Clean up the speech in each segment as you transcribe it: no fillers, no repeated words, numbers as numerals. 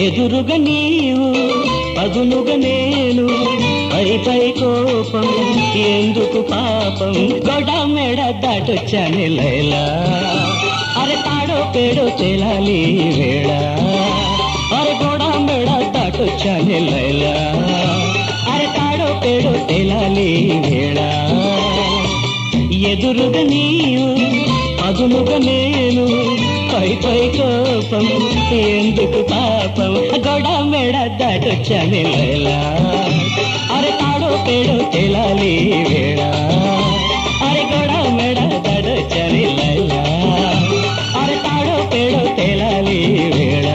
ఎదురుగా నీవు పదునుగా నేను పై పై కోపం ఎందుకు పాపం గొడ మెడ దాటొచ్చాని లైలా అరే తాడో పేడో తేలాలి వేళ అరే గొడ మెడ దాటొచ్చాని లైలా అరే తాడో పేడో తేలాలి వేళ ఎదురుగా నీవు పదునుగా నేను పై పై కోపం ఎందుకు పాపం గొడ మెడ దాటొచ్చాని లైలా అరే తాడో పేడో తేలాలి వేళ అరే గొడ మెడ దాటొచ్చాని లైలా అరే తాడో పేడో తేలాలి వేళ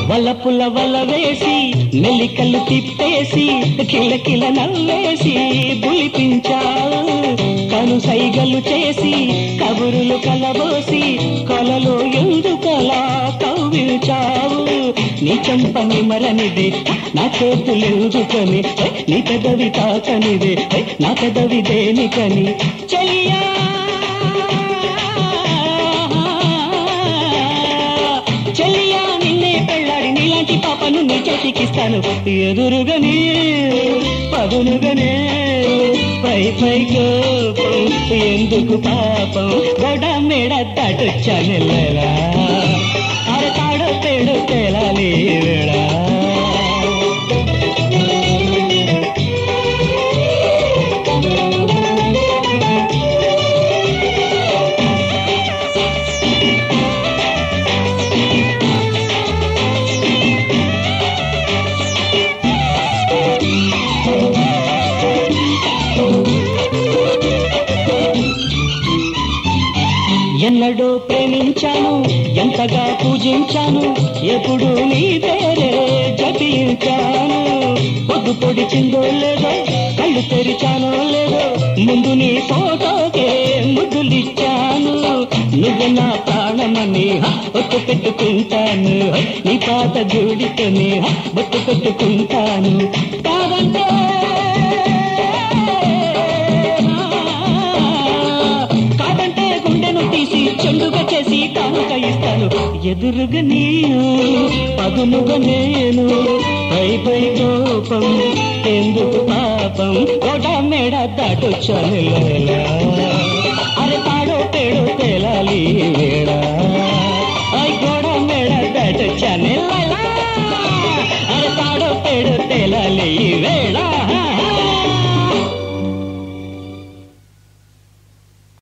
వలపుల వల వేసి మెలికలు తిప్పేసి కిలకిల నవ్వేసి బులిపించావు కను సైగలు చేసి కబురులు కలబోసి కలలో ఎందుకలా కవ్వించావు నీ చంపని మరనిదే నా చేతులు ఎందుకని నీ పెదవి తాకనిదే నా పెదవి దేనికని చెయ్యా చెల్లియా నిన్నే పెళ్ళాడి నీలాంటి పాపను నీ చేతికిస్తాను ఎదురుగా నీ పదునుగానే పై పై కోపం ఎందుకు పాపం గొడ మెడ దాటొచ్చాను లైలా అరే తాడో పేడో తేలాలి వేళ ఎన్నడో ప్రేమించాను ఎంతగా పూజించాను ఎప్పుడు నీ పేరే జపించాను పొద్దు పొడిచిందో లేదో కళ్ళు తెరిచానో లేదో ముందు నీ ఫోటోకే ముద్దులిచ్చాను నువ్వు నా ప్రాణమని ఒట్టు పెట్టుకుంటాను నీ పాత జోడితోనే బొట్టు పెట్టుకుంటాను కాదంటే తీసి చెండుగా చేసి కానుక ఇస్తాను ఎదురుగా నీవు పదునుగా నేను పై పై కోపం ఎందుకు పాపం గొడ మెడ దాటొచ్చాను లైలా అరే తాడో పేడో తేలాలి